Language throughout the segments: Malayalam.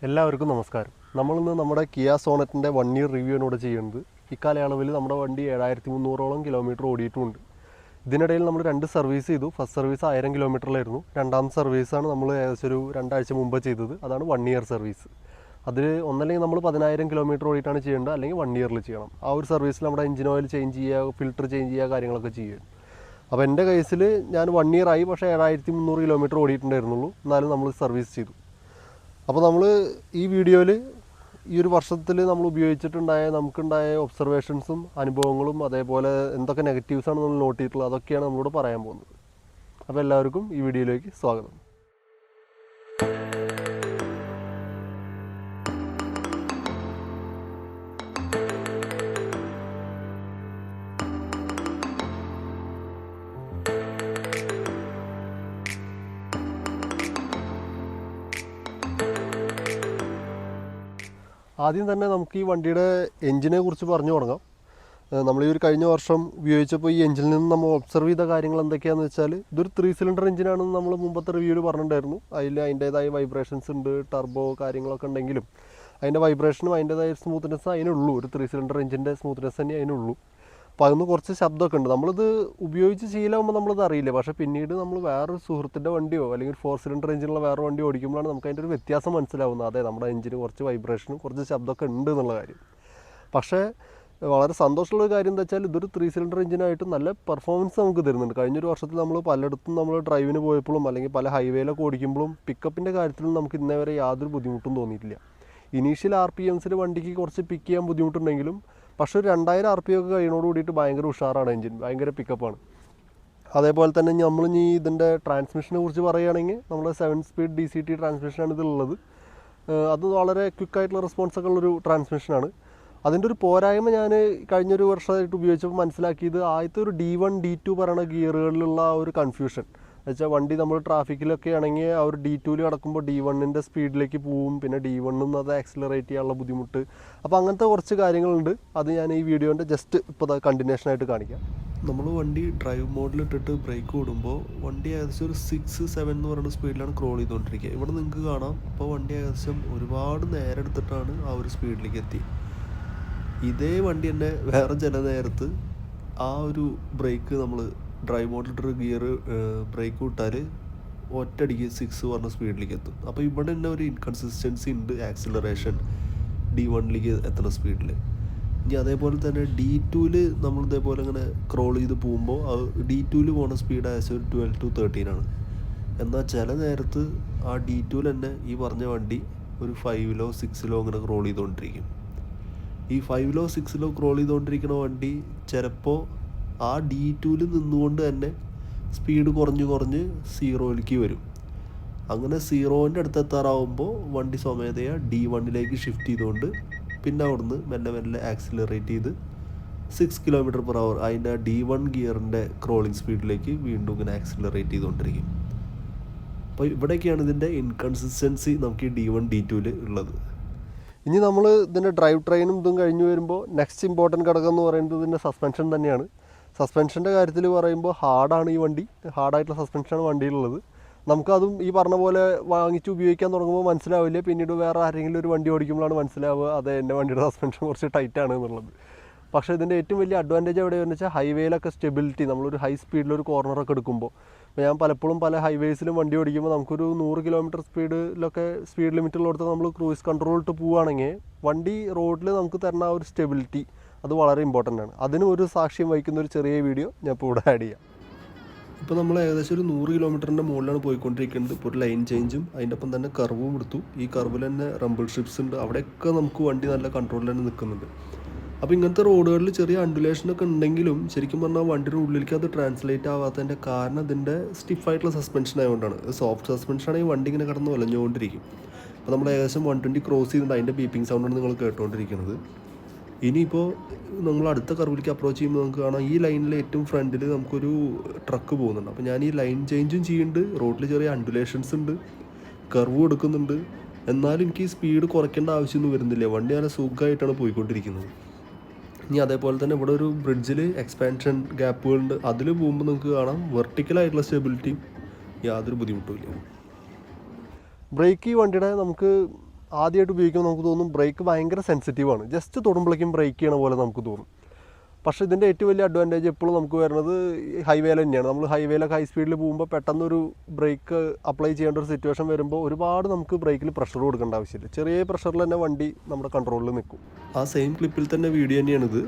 എല്ലാവർക്കും നമസ്കാരം. നമ്മളിന്ന് നമ്മുടെ കിയ സോണറ്റിൻ്റെ 1 ഇയർ റിവ്യൂവിനോട് ചെയ്യുന്നത്. ഇക്കാലയളവിൽ നമ്മുടെ വണ്ടി 7300ഓളം കിലോമീറ്റർ ഓടിയിട്ടുമുണ്ട്. ഇതിനിടയിൽ നമ്മൾ 2 സർവീസ് ചെയ്തു. First service 1000 കിലോമീറ്ററിലായിരുന്നു. രണ്ടാമത്തെ സർവീസാണ് നമ്മൾ ഏകദേശം ഒരു 2 ആഴ്ച മുമ്പ് ചെയ്തത്. അതാണ് 1 ഇയർ സർവീസ്. അതിൽ ഒന്നല്ലെങ്കിൽ നമ്മൾ 10000 കിലോമീറ്റർ ഓടിയിട്ടാണ് ചെയ്യേണ്ടത്, അല്ലെങ്കിൽ 1 ഇയറിൽ ചെയ്യണം. ആ ഒരു സർവീസിൽ നമ്മുടെ എഞ്ചിൻ ഓയിൽ ചേഞ്ച് ചെയ്യുക, ഫിൽറ്റർ ചേഞ്ച് ചെയ്യുക, കാര്യങ്ങളൊക്കെ ചെയ്യുക. അപ്പോൾ എൻ്റെ കേസിൽ ഞാൻ 1 ഇയർ ആയി, പക്ഷേ 7300 കിലോമീറ്റർ ഓടിയിട്ടുണ്ടായിരുന്നുള്ളൂ. എന്നാലും നമ്മൾ സർവീസ് ചെയ്തു. അപ്പോൾ നമ്മൾ ഈ വീഡിയോയിൽ ഈ ഒരു വർഷത്തിൽ നമ്മൾ നമുക്കുണ്ടായ ഒബ്സർവേഷൻസും അനുഭവങ്ങളും അതേപോലെ എന്തൊക്കെ നെഗറ്റീവ്സാണ് നമ്മൾ നോട്ട് ചെയ്തിട്ടുള്ളത്, അതൊക്കെയാണ് നമ്മളോട് പറയാൻ പോകുന്നത്. അപ്പോൾ എല്ലാവർക്കും ഈ വീഡിയോയിലേക്ക് സ്വാഗതം. ആദ്യം തന്നെ നമുക്ക് ഈ വണ്ടിയുടെ എഞ്ചിനെ കുറിച്ച് പറഞ്ഞു തുടങ്ങാം. നമ്മൾ ഈ ഒരു കഴിഞ്ഞ വർഷം ഉപയോഗിച്ചപ്പോൾ ഈ എഞ്ചിനിൽ നിന്ന് നമ്മൾ ഒബ്സർവ് ചെയ്ത കാര്യങ്ങൾ എന്തൊക്കെയാണെന്ന് വെച്ചാൽ, ഇതൊരു 3 സിലിണ്ടർ എഞ്ചിനാണെന്ന് നമ്മൾ മുമ്പത്തെ റിവ്യൂവിൽ പറഞ്ഞിട്ടുണ്ടായിരുന്നു. അതിൻ്റേതായ വൈബ്രേഷൻസ് ഉണ്ട്, ടർബോ കാര്യങ്ങളൊക്കെ ഉണ്ടെങ്കിലും അതിൻ്റെ വൈബ്രേഷനും അതിൻ്റേതായ സ്മൂത്ത്നെസ് അതിനുള്ളൂ. ഒരു 3 സിലിണ്ടർ എഞ്ചിൻ്റെ സ്മൂത്ത്നെസ് തന്നെ അതിനുള്ളൂ. അപ്പോൾ അതൊന്ന് കുറച്ച് ശബ്ദമൊക്കെ ഉണ്ട്. നമ്മളിത് ഉപയോഗിച്ച് ശീലമാകുമ്പോൾ നമ്മളത് അറിയില്ല. പക്ഷേ പിന്നീട് നമ്മൾ വേറൊരു സുഹൃത്തിൻ്റെ വണ്ടിയോ അല്ലെങ്കിൽ 4 സിലിണ്ടർ എഞ്ചിനുള്ള വേറെ വണ്ടി ഓടിക്കുമ്പോഴാണ് നമുക്ക് അതിൻ്റെ ഒരു വ്യത്യാസം മനസ്സിലാവുന്നത്. അതെ, നമ്മുടെ എഞ്ചിന് കുറച്ച് വൈബ്രേഷനും കുറച്ച് ശബ്ദമൊക്കെ ഉണ്ട് എന്നുള്ള കാര്യം. പക്ഷേ വളരെ സന്തോഷമുള്ള കാര്യം എന്താ വെച്ചാൽ, ഇതൊരു 3 സിലിണ്ടർ എഞ്ചിനായിട്ട് നല്ല പെർഫോമൻസ് നമുക്ക് തരുന്നുണ്ട്. കഴിഞ്ഞൊരു വർഷത്തിൽ നമ്മൾ പലയിടത്തും നമ്മൾ ഡ്രൈവിന് പോയപ്പോഴും അല്ലെങ്കിൽ പല ഹൈവേയിലൊക്കെ ഓടിക്കുമ്പോഴും പിക്കപ്പിൻ്റെ കാര്യത്തിലും നമുക്ക് ഇന്നേ വരെ യാതൊരു ബുദ്ധിമുട്ടും തോന്നിയിട്ടില്ല. ഇനീഷ്യൽ RPMസിൽ വണ്ടിക്ക് കുറച്ച് പിക്ക് ചെയ്യാൻ ബുദ്ധിമുട്ടുണ്ടെങ്കിലും പക്ഷേ ഒരു 2000 RPM ഒക്കെ കഴിയുന്നതോട് കൂടിയിട്ട് ഭയങ്കര ഉഷാറാണ് എഞ്ചിൻ, ഭയങ്കര പിക്കപ്പാണ്. അതേപോലെ തന്നെ നമ്മൾ ഇനി ഇതിൻ്റെ ട്രാൻസ്മിഷനെ കുറിച്ച് പറയുകയാണെങ്കിൽ, നമ്മൾ 7 സ്പീഡ് DCT ട്രാൻസ്മിഷനാണ് ഇതിലുള്ളത്. അത് വളരെ ക്വിക്കായിട്ടുള്ള റെസ്പോൺസൊക്കെ ഉള്ളൊരു ട്രാൻസ്മിഷനാണ്. അതിൻ്റെ ഒരു പോരായ്മ ഞാൻ കഴിഞ്ഞൊരു വർഷമായിട്ട് ഉപയോഗിച്ചപ്പോൾ മനസ്സിലാക്കിയത്, ആദ്യത്തെ ഒരു D1 D2 പറയുന്ന ഗിയറുകളിലുള്ള ആ ഒരു കൺഫ്യൂഷൻ. എന്നുവെച്ചാൽ വണ്ടി നമ്മൾ ട്രാഫിക്കിലൊക്കെ ആണെങ്കിൽ ആ ഒരു D2 കിടക്കുമ്പോൾ D1ൻ്റെ സ്പീഡിലേക്ക് പോവും, പിന്നെ D1 അത് ആക്സിലറേറ്റ് ചെയ്യാനുള്ള ബുദ്ധിമുട്ട്. അപ്പോൾ അങ്ങനത്തെ കുറച്ച് കാര്യങ്ങളുണ്ട്. അത് ഞാൻ ഈ വീഡിയോൻ്റെ ജസ്റ്റ് ഇപ്പോൾ കണ്ടിന്യൂഷനായിട്ട് കാണിക്കാം. നമ്മൾ വണ്ടി ഡ്രൈവ് മോഡിലിട്ടിട്ട് ബ്രേക്ക് ഓടുമ്പോൾ വണ്ടി ഏകദേശം ഒരു 6-7 എന്ന് പറയുന്ന സ്പീഡിലാണ് ക്രോൾ ചെയ്തുകൊണ്ടിരിക്കുക. ഇവിടെ നിങ്ങൾക്ക് കാണാം, ഇപ്പോൾ വണ്ടി ഏകദേശം ഒരുപാട് നേരം എടുത്തിട്ടാണ് ആ ഒരു സ്പീഡിലേക്ക് എത്തി. ഇതേ വണ്ടി തന്നെ വേറെ ചില നേരത്ത് ആ ഒരു ബ്രേക്ക് നമ്മൾ ഡ്രൈവ് മോഡിലിട്ടൊരു ഗിയർ ബ്രേക്ക് വിട്ടാൽ ഒറ്റയടിക്ക് 6 പറഞ്ഞ സ്പീഡിലേക്ക് എത്തും. അപ്പോൾ ഇവിടെ തന്നെ ഒരു ഇൻകൺസിസ്റ്റൻസി ഉണ്ട് ആക്സിലറേഷൻ D1ലേക്ക് എത്തുന്ന സ്പീഡിൽ. ഇനി അതേപോലെ തന്നെ D2ൽ നമ്മൾ ഇതേപോലെ ഇങ്ങനെ ക്രോൾ ചെയ്ത് പോകുമ്പോൾ D2ൽ പോകുന്ന സ്പീഡ് ഏകദേശം ഒരു 12-13 ആണ്. എന്നാൽ ചില നേരത്ത് ആ D2ൽ തന്നെ ഈ പറഞ്ഞ വണ്ടി ഒരു 5ലോ 6ലോ ഇങ്ങനെ ക്രോൾ ചെയ്തുകൊണ്ടിരിക്കും. ഈ 5ലോ 6ലോ ക്രോൾ ചെയ്തുകൊണ്ടിരിക്കുന്ന വണ്ടി ചിലപ്പോൾ ആ D2ൽ നിന്നുകൊണ്ട് തന്നെ സ്പീഡ് കുറഞ്ഞ് 0യിലേക്ക് വരും. അങ്ങനെ 0ൻ്റെ അടുത്ത് എത്താറാവുമ്പോൾ വണ്ടി സ്വമേധയാ D1ലേക്ക് ഷിഫ്റ്റ് ചെയ്തുകൊണ്ട് പിന്നെ അവിടുന്ന് മെല്ലെ മെല്ലെ ആക്സിലറേറ്റ് ചെയ്ത് 6 km/h അതിൻ്റെ D1 ഗിയറിൻ്റെ ക്രോളിംഗ് സ്പീഡിലേക്ക് വീണ്ടും ഇങ്ങനെ ആക്സിലറേറ്റ് ചെയ്തുകൊണ്ടിരിക്കും. അപ്പോൾ ഇവിടെയൊക്കെയാണ് ഇതിൻ്റെ ഇൻകൺസിസ്റ്റൻസി നമുക്ക് ഈ D1 D2ൽ ഉള്ളത്. ഇനി നമ്മൾ ഇതിൻ്റെ ഡ്രൈവ് ട്രെയിനും ഇതും കഴിഞ്ഞ് വരുമ്പോൾ നെക്സ്റ്റ് ഇമ്പോർട്ടൻറ്റ് ഘടകം എന്ന് പറയുന്നത് ഇതിൻ്റെ സസ്പെൻഷൻ തന്നെയാണ്. സസ്പെൻഷൻ്റെ കാര്യത്തിൽ പറയുമ്പോൾ ഹാർഡാണ് ഈ വണ്ടി, ഹാർഡായിട്ടുള്ള സസ്പെൻഷനാണ് വണ്ടിയിലുള്ളത്. നമുക്കതും ഈ പറഞ്ഞ പോലെ വാങ്ങിച്ച് ഉപയോഗിക്കാൻ തുടങ്ങുമ്പോൾ മനസ്സിലാവില്ല. പിന്നീട് വേറെ ആരെങ്കിലും ഒരു വണ്ടി ഓടിക്കുമ്പോഴാണ് മനസ്സിലാവുക, അതെ എൻ്റെ വണ്ടിയുടെ സസ്പെൻഷൻ കുറച്ച് ടൈറ്റാണ് എന്നുള്ളത്. പക്ഷേ ഇതിൻ്റെ ഏറ്റവും വലിയ അഡ്വാൻറ്റേജ് എവിടെയാണെന്ന് വെച്ചാൽ, ഹൈവേയിലൊക്കെ സ്റ്റെബിലിറ്റി. നമ്മളൊരു ഹൈ സ്പീഡിലൊരു കോർണറൊക്കെ എടുക്കുമ്പോൾ, ഇപ്പോൾ ഞാൻ പലപ്പോഴും പല ഹൈവേസിലും വണ്ടി ഓടിക്കുമ്പോൾ നമുക്കൊരു 100 കിലോമീറ്റർ സ്പീഡ് ലിമിറ്റുള്ളിടത്ത് നമ്മൾ ക്രൂയിസ് കൺട്രോൾ ഇട്ട് പോവുകയാണെങ്കിൽ വണ്ടി റോഡിൽ നമുക്ക് തരുന്ന ആ ഒരു സ്റ്റെബിലിറ്റി അത് വളരെ ഇമ്പോർട്ടൻ്റ് ആണ്. അതിന് ഒരു സാക്ഷ്യം വഹിക്കുന്ന ഒരു ചെറിയ വീഡിയോ ഞാൻ ഇപ്പോൾ ഇവിടെ ആഡ് ചെയ്യാം. ഇപ്പോൾ നമ്മൾ ഏകദേശം ഒരു 100 കിലോമീറ്ററിൻ്റെ മുകളിലാണ് പോയിക്കൊണ്ടിരിക്കുന്നത്. ഇപ്പോൾ ഒരു ലൈൻ ചേഞ്ചും അതിൻ്റെ ഒപ്പം തന്നെ കർവും എടുത്തു. ഈ കർവിൽ തന്നെ റംബിൾ സ്ട്രിപ്സ് ഉണ്ട്. അവിടെയൊക്കെ നമുക്ക് വണ്ടി നല്ല കൺട്രോളിൽ തന്നെ നിൽക്കുന്നുണ്ട്. അപ്പോൾ ഇങ്ങനത്തെ റോഡുകളിൽ ചെറിയ അണ്ടുലേഷനൊക്കെ ഉണ്ടെങ്കിലും ശരിക്കും പറഞ്ഞാൽ വണ്ടിയുടെ ഉള്ളിലേക്ക് അത് ട്രാൻസ്ലേറ്റ് ആവാത്തതിൻ്റെ കാരണം ഇതിൻ്റെ സ്റ്റിഫായിട്ടുള്ള സസ്പെൻഷൻ ആയതുകൊണ്ടാണ്. സോഫ്റ്റ് സസ്പെൻഷൻ ആണെങ്കിൽ വണ്ടി ഇങ്ങനെ കിടന്ന് വലഞ്ഞുകൊണ്ടിരിക്കും. അപ്പോൾ നമ്മൾ ഏകദേശം 120 ക്രോസ് ചെയ്തിട്ട് അതിൻ്റെ ബീപ്പിംഗ് സൗണ്ടാണ് നിങ്ങൾ കേട്ടുകൊണ്ടിരിക്കുന്നത്. ഇനിയിപ്പോൾ നമ്മൾ അടുത്ത കർവിലേക്ക് അപ്രോച്ച് ചെയ്യുമ്പോൾ നമുക്ക് കാണാം, ഈ ലൈനിൽ ഏറ്റവും ഫ്രണ്ടിൽ നമുക്കൊരു ട്രക്ക് പോകുന്നുണ്ട്. അപ്പോൾ ഞാൻ ഈ ലൈൻ ചേഞ്ചും ചെയ്യുന്നുണ്ട്, റോഡിൽ ചെറിയ അണ്ടുലേഷൻസ് ഉണ്ട്, കർവും എടുക്കുന്നുണ്ട്. എന്നാലും എനിക്ക് ഈ സ്പീഡ് കുറയ്ക്കേണ്ട ആവശ്യമൊന്നും വരുന്നില്ല. വണ്ടി നല്ല സുഖമായിട്ടാണ് പോയിക്കൊണ്ടിരിക്കുന്നത്. ഇനി അതേപോലെ തന്നെ ഇവിടെ ഒരു ബ്രിഡ്ജിൽ എക്സ്പാൻഷൻ ഗ്യാപ്പുകളുണ്ട്. അതിൽ പോകുമ്പോൾ നിങ്ങൾക്ക് കാണാം വെർട്ടിക്കലായിട്ടുള്ള സ്റ്റെബിലിറ്റിയും യാതൊരു ബുദ്ധിമുട്ടുമില്ല. ബ്രേക്ക് ഈ വണ്ടിയുടെ നമുക്ക് ആദ്യമായിട്ട് ഉപയോഗിക്കുമ്പോൾ നമുക്ക് തോന്നും ബ്രേക്ക് ഭയങ്കര സെൻസിറ്റീവാണ്, ജസ്റ്റ് തൊടുമ്പോഴേക്കും ബ്രേക്ക് ചെയ്യണ പോലെ നമുക്ക് തോന്നും. പക്ഷേ ഇതിൻ്റെ ഏറ്റവും വലിയ അഡ്വാൻറ്റേജ് എപ്പോഴും നമുക്ക് വരുന്നത് ഹൈവേയിൽ തന്നെയാണ്. നമ്മൾ ഹൈവേയിലൊക്കെ ഹൈ സ്പീഡിൽ പോകുമ്പോൾ പെട്ടെന്നൊരു ബ്രേക്ക് അപ്ലൈ ചെയ്യേണ്ട ഒരു സിറ്റുവേഷൻ വരുമ്പോൾ ഒരുപാട് നമുക്ക് ബ്രേക്കിൽ പ്രഷർ കൊടുക്കേണ്ട ആവശ്യമില്ല. ചെറിയ പ്രഷറിൽ തന്നെ വണ്ടി നമ്മുടെ കൺട്രോളിൽ നിൽക്കും. ആ സെയിം ക്ലിപ്പിൽ തന്നെ വീഡിയോ തന്നെയാണിത്.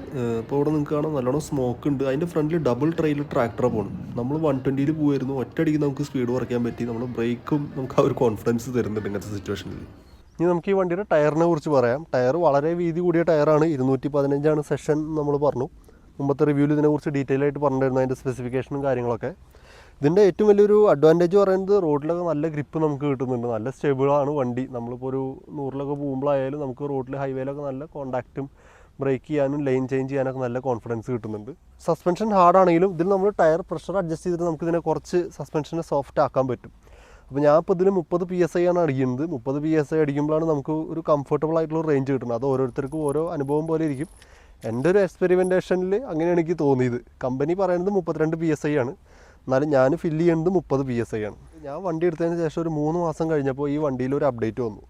ഇപ്പോൾ ഇവിടെ നിങ്ങൾക്ക് കാണാം നല്ലോണം സ്മോക്ക് ഉണ്ട്. അതിൻ്റെ ഫ്രണ്ടിൽ ഡബിൾ ട്രെയിലർ ട്രാക്ടർ പോകണം. നമ്മൾ 120 പോകുമായിരുന്നു, ഒറ്റയടിക്ക് നമുക്ക് സ്പീഡ് കുറയ്ക്കാൻ പറ്റി. നമ്മുടെ ബ്രേക്കും നമുക്ക് ആ ഒരു കോൺഫിഡൻസ് തരുന്നുണ്ട് ഇങ്ങനത്തെ സിറ്റുവേഷനിൽ. ഇനി നമുക്ക് ഈ വണ്ടിയുടെ ടയറിനെ കുറിച്ച് പറയാം. ടയർ വളരെ വീതി കൂടിയ ടയറാണ്, 215 സെഷൻ നമ്മൾ പറഞ്ഞു. മുമ്പത്തെ റിവ്യൂവിൽ ഇതിനെക്കുറിച്ച് ഡീറ്റെയിൽ ആയിട്ട് പറഞ്ഞിരുന്നു, അതിൻ്റെ സ്പെസിഫിക്കേഷനും കാര്യങ്ങളൊക്കെ. ഇതിൻ്റെ ഏറ്റവും വലിയൊരു അഡ്വാൻറ്റേജ് പറയുന്നത് റോഡിലൊക്കെ നല്ല ഗ്രിപ്പ് നമുക്ക് കിട്ടുന്നുണ്ട്, നല്ല സ്റ്റേബിളാണ് വണ്ടി. നമ്മളിപ്പോൾ ഒരു 100-ലൊക്കെ പോകുമ്പോഴായാലും നമുക്ക് റോഡിൽ ഹൈവേയിലൊക്കെ നല്ല കോണ്ടാക്റ്റും ബ്രേക്ക് ചെയ്യാനും ലൈൻ ചേഞ്ച് ചെയ്യാനൊക്കെ നല്ല കോൺഫിഡൻസ് കിട്ടുന്നുണ്ട്. സസ്പെൻഷൻ ഹാർഡാണെങ്കിലും ഇതിൽ നമ്മൾ ടയർ പ്രഷർ അഡ്ജസ്റ്റ് ചെയ്തിട്ട് നമുക്ക് ഇതിനെ കുറച്ച് സസ്പെൻഷനെ സോഫ്റ്റ് ആക്കാൻ പറ്റും. അപ്പോൾ ഞാൻ ഇപ്പോൾ ഇതിൽ 30 PSI ആണ് അടിക്കുന്നത്. 30 PSI അടിക്കുമ്പോഴാണ് നമുക്ക് ഒരു കംഫർട്ടബിൾ ആയിട്ടുള്ള റേഞ്ച് കിട്ടുന്നത്. അത് ഓരോരുത്തർക്കും ഓരോ അനുഭവം പോലെ ഇരിക്കും. എൻ്റെ ഒരു എക്സ്പെരിമെൻറ്റേഷനിൽ അങ്ങനെയാണ് എനിക്ക് തോന്നിയത്. കമ്പനി പറയുന്നത് 32 PSI ആണ്, എന്നാലും ഞാൻ ഫില്ല് ചെയ്യുന്നത് 30 PSI ആണ്. ഞാൻ വണ്ടി എടുത്തതിന് ശേഷം ഒരു 3 മാസം കഴിഞ്ഞപ്പോൾ ഈ വണ്ടിയിൽ ഒരു അപ്ഡേറ്റ് വന്നു.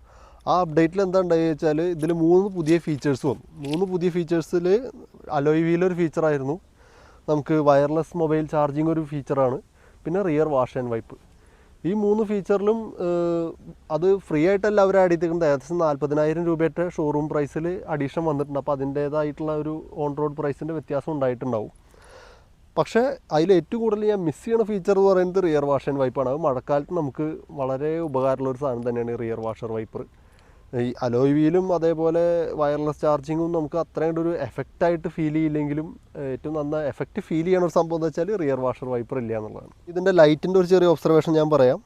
ആ അപ്ഡേറ്റിൽ എന്താ ഉണ്ടായെന്ന് വെച്ചാൽ ഇതിൽ 3 പുതിയ ഫീച്ചേഴ്സ് വന്നു. 3 പുതിയ ഫീച്ചേഴ്സിൽ അലോയ് വീലൊരു ഫീച്ചറായിരുന്നു, നമുക്ക് വയർലെസ് മൊബൈൽ ചാർജിങ് ഒരു ഫീച്ചറാണ്, പിന്നെ റിയർ വാഷ് ആൻഡ് വൈപ്പ്. ഈ 3 ഫീച്ചറിലും അത് ഫ്രീ ആയിട്ടല്ല അവർ ആഡ് ചെയ്തിട്ടുണ്ട്. ഏകദേശം 40,000 രൂപയുടെ ഷോറൂം പ്രൈസിൽ അഡീഷൻ വന്നിട്ടുണ്ട്. അപ്പോൾ അതിൻ്റേതായിട്ടുള്ള ഒരു ഓൺ റോഡ് പ്രൈസിൻ്റെ വ്യത്യാസം ഉണ്ടായിട്ടുണ്ടാവും. പക്ഷേ അതിൽ ഏറ്റവും കൂടുതൽ ഞാൻ മിസ് ചെയ്യുന്ന ഫീച്ചർ എന്ന് പറയുന്നത് റിയർ വാഷ് ആൻഡ് വൈപ്പാണ്. അത് മഴക്കാലത്ത് നമുക്ക് വളരെ ഉപകാരമുള്ള ഒരു സാധനം തന്നെയാണ് റിയർ വാഷർ വൈപ്പർ. ഈ അലോയ് വീലും അതേപോലെ വയർലെസ് ചാർജിങ്ങും നമുക്ക് അത്രയും ഒരു എഫക്റ്റായിട്ട് ഫീൽ ചെയ്യില്ലെങ്കിലും ഏറ്റവും നന്നായി എഫക്റ്റ് ഫീൽ ചെയ്യണ ഒരു സംഭവം എന്ന് വെച്ചാൽ റിയർ വാഷർ വൈപ്പർ ഇല്ല എന്നുള്ളതാണ്. ഇതിൻ്റെ ലൈറ്റിൻ്റെ ഒരു ചെറിയ ഒബ്സർവേഷൻ ഞാൻ പറയാം.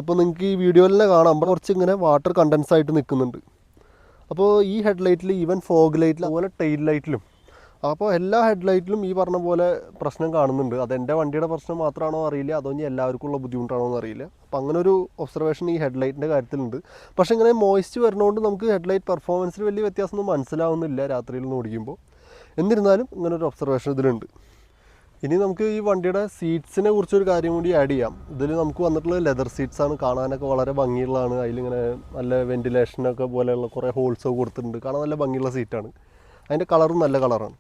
ഇപ്പോൾ നിങ്ങൾക്ക് ഈ വീഡിയോയിൽ തന്നെ കാണാം കുറച്ച് ഇങ്ങനെ വാട്ടർ കണ്ടൻസ് ആയിട്ട് നിൽക്കുന്നുണ്ട്. അപ്പോൾ ഈ ഹെഡ് ലൈറ്റിൽ, ഈവൻ ഫോഗ് ലൈറ്റിൽ, അതുപോലെ ടെയിൽ ലൈറ്റിലും, അപ്പോൾ എല്ലാ ഹെഡ്ലൈറ്റിലും ഈ പറഞ്ഞ പോലെ പ്രശ്നം കാണുന്നുണ്ട്. അതെൻ്റെ വണ്ടിയുടെ പ്രശ്നം മാത്രമാണോ അറിയില്ല, അതോ ഇനി എല്ലാവർക്കും ഉള്ള ബുദ്ധിമുട്ടാണോ എന്ന് അറിയില്ല. അപ്പോൾ അങ്ങനെ ഒരു ഒബ്സർവേഷൻ ഈ ഹെഡ്ലൈറ്റിൻ്റെ കാര്യത്തിലുണ്ട്. പക്ഷേ ഇങ്ങനെ മോയ്സ്റ്റ് വരുന്നതുകൊണ്ട് നമുക്ക് ഹെഡ്ലൈറ്റ് പെർഫോമൻസിൽ വലിയ വ്യത്യാസമൊന്നും മനസ്സിലാവുന്നില്ല രാത്രിയിൽ നിന്ന് ഓടിക്കുമ്പോൾ. എന്നിരുന്നാലും ഇങ്ങനെ ഒരു ഒബ്സർവേഷൻ ഇതിലുണ്ട്. ഇനി നമുക്ക് ഈ വണ്ടിയുടെ സീറ്റ്സിനെ കുറിച്ചൊരു കാര്യം കൂടി ആഡ് ചെയ്യാം. ഇതിൽ നമുക്ക് വന്നിട്ടുള്ള ലെതർ സീറ്റ്സാണ്, കാണാനൊക്കെ വളരെ ഭംഗിയുള്ളതാണ്. അതിലിങ്ങനെ നല്ല വെൻറ്റിലേഷനൊക്കെ പോലെയുള്ള കുറേ ഹോൾസൊക്കെ കൊടുത്തിട്ടുണ്ട്, കാണാൻ നല്ല ഭംഗിയുള്ള സീറ്റാണ്. അതിൻ്റെ കളറും നല്ല കളറാണ്.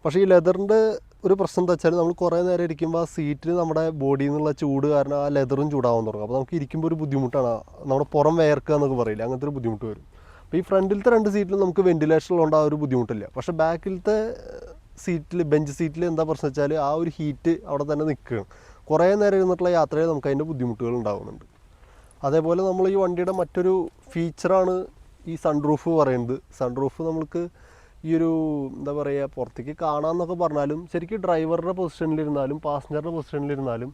പക്ഷേ ഈ ലെതറിൻ്റെ ഒരു പ്രശ്നം എന്താ വെച്ചാൽ നമ്മൾ കുറേ നേരം ഇരിക്കുമ്പോൾ ആ സീറ്റിൽ നമ്മുടെ ബോഡിയിൽ നിന്നുള്ള ചൂട് കാരണം ആ ലെതറും ചൂടാവാൻ തുടങ്ങും. അപ്പോൾ നമുക്ക് ഇരിക്കുമ്പോൾ ഒരു ബുദ്ധിമുട്ടാണ്, നമ്മുടെ പുറം വേർക്കുക എന്നൊക്കെ പറയില്ല, അങ്ങനത്തെ ഒരു ബുദ്ധിമുട്ട് വരും. അപ്പോൾ ഈ ഫ്രണ്ടിലത്തെ 2 സീറ്റിലും നമുക്ക് വെൻറ്റിലേഷൻ ഉള്ളതുകൊണ്ട് ആ ഒരു ബുദ്ധിമുട്ടില്ല. പക്ഷേ ബാക്കിലത്തെ സീറ്റിൽ, ബെഞ്ച് സീറ്റിൽ എന്താ പ്രശ്നം വെച്ചാൽ ആ ഒരു ഹീറ്റ് അവിടെ തന്നെ നിൽക്കുകയാണ്. കുറേ നേരം ഇരുന്നിട്ടുള്ള യാത്രയിൽ നമുക്ക് അതിൻ്റെ ബുദ്ധിമുട്ടുകൾ ഉണ്ടാകുന്നുണ്ട്. അതേപോലെ നമ്മൾ ഈ വണ്ടിയുടെ മറ്റൊരു ഫീച്ചറാണ് ഈ സൺറൂഫ് പറയുന്നത്. സൺറൂഫ് നമുക്ക് ഈ ഒരു എന്താ പറയുക, പുറത്തേക്ക് കാണാമെന്നൊക്കെ പറഞ്ഞാലും ശരിക്കും ഡ്രൈവറുടെ പൊസിഷനിലിരുന്നാലും പാസഞ്ചറുടെ പൊസിഷനിലിരുന്നാലും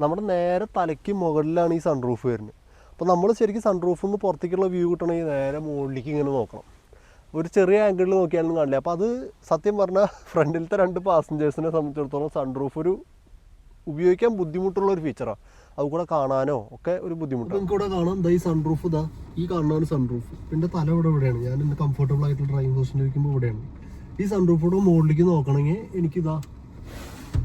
നമ്മുടെ നേരെ തലയ്ക്ക് മുകളിലാണ് ഈ സൺറൂഫ് വരുന്നത്. അപ്പോൾ നമ്മൾ ശരിക്കും സൺറൂഫിൽ നിന്ന് പുറത്തേക്കുള്ള വ്യൂ കിട്ടണമെങ്കിൽ നേരെ മുകളിലേക്ക് ഇങ്ങനെ നോക്കണം. ഒരു ചെറിയ ആംഗിളിൽ നോക്കിയാലും കാണില്ല. അപ്പോൾ അത് സത്യം പറഞ്ഞാൽ ഫ്രണ്ടിലത്തെ 2 പാസഞ്ചേഴ്സിനെ സംബന്ധിച്ചിടത്തോളം സൺറൂഫ് ഒരു ഉപയോഗിക്കാൻ ബുദ്ധിമുട്ടുള്ള ഒരു ഫീച്ചറാണ്. അത് കൂടെ കാണാനോ ഒക്കെ ഒരു ബുദ്ധിമുട്ട്. നിങ്ങൾക്ക് ഇവിടെ കാണാം, ഈ സൺറൂഫ് ഇതാ, ഈ കാണാനാണ് സൺറൂഫ്. പിന്നെ തല ഇവിടെയാണ്, ഞാൻ എൻ്റെ കംഫർട്ടബിൾ ആയിട്ടുള്ള ഡ്രൈവിംഗ് പൊസിഷനിൽ ഇരിക്കുമ്പോൾ ഇവിടെയാണ്. ഈ സൺറൂഫോടെ മുകളിലേക്ക് നോക്കണമെങ്കിൽ എനിക്കിതാ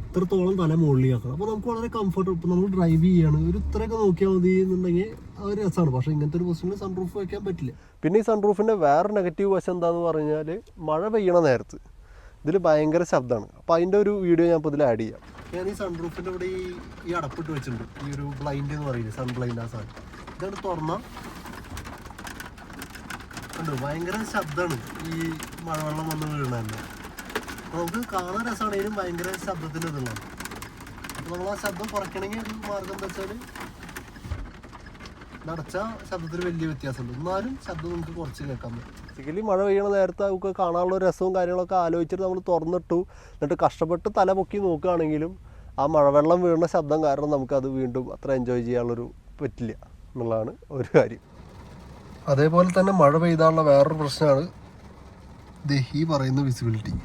ഇത്രത്തോളം തല മുകളിലേക്ക് ആക്കണം. അപ്പോൾ നമുക്ക് വളരെ കംഫർട്ടബിൾ. ഇപ്പോൾ നമ്മൾ ഡ്രൈവ് ചെയ്യാണ്, ഒരു ഇത്രയൊക്കെ നോക്കിയാൽ മതി എന്നുണ്ടെങ്കിൽ അത് രസമാണ്. പക്ഷേ ഇങ്ങനത്തെ ഒരു പൊസിഷനിൽ സൺറൂഫ് വയ്ക്കാൻ പറ്റില്ല. പിന്നെ ഈ സൺറൂഫിൻ്റെ വേറെ നെഗറ്റീവ് വശം എന്താണെന്ന് പറഞ്ഞാൽ മഴ പെയ്യണ നേരത്ത് ഇതിൽ ഭയങ്കര ശബ്ദമാണ്. അപ്പോൾ അതിൻ്റെ ഒരു വീഡിയോ ഞാൻ ഇപ്പോൾ ഇതിൽ ആഡ് ചെയ്യാം. ഞാൻ ഈ സൺറൂഫിൻ്റെ ഇവിടെ ഈ അടപ്പിട്ട് വെച്ചിട്ടുണ്ട്, ഈ ഒരു ബ്ലൈൻഡ് എന്ന് പറയില്ലേ, സൺ ബ്ലൈൻഡ്, ആ സാധനം. ഇതാണ് തുറന്നാൽ ഉണ്ട് ഭയങ്കര ശബ്ദമാണ് ഈ മഴവെള്ളം വന്ന് വീഴുന്നതന്നെ. നമുക്ക് കാണാൻ രസമാണെങ്കിലും ഭയങ്കര ശബ്ദത്തിൻ്റെ ഇതുള്ളതാണ്. അപ്പോൾ നമ്മൾ ആ ശബ്ദം കുറയ്ക്കണമെങ്കിൽ ഒരു മാർഗം എന്താ വെച്ചാൽ നടച്ച ശബ്ദത്തിന് വലിയ വ്യത്യാസമുണ്ട്, എന്നാലും ശബ്ദം നമുക്ക് കുറച്ച് കേൾക്കാൻ പറ്റും. ബേസിക്കലി മഴ പെയ്യണ നേരത്തെ നമുക്ക് കാണാനുള്ള രസവും കാര്യങ്ങളൊക്കെ ആലോചിച്ചിട്ട് നമ്മൾ തുറന്നിട്ടു, എന്നിട്ട് കഷ്ടപ്പെട്ട് തല പൊക്കി നോക്കുകയാണെങ്കിലും ആ മഴവെള്ളം വീഴുന്ന ശബ്ദം കാരണം നമുക്കത് വീണ്ടും അത്ര എൻജോയ് ചെയ്യാനുള്ളൊരു പറ്റില്ല എന്നുള്ളതാണ് ഒരു കാര്യം. അതേപോലെ തന്നെ മഴ പെയ്താനുള്ള വേറൊരു പ്രശ്നമാണ് ഈ പറയുന്ന വിസിബിലിറ്റി.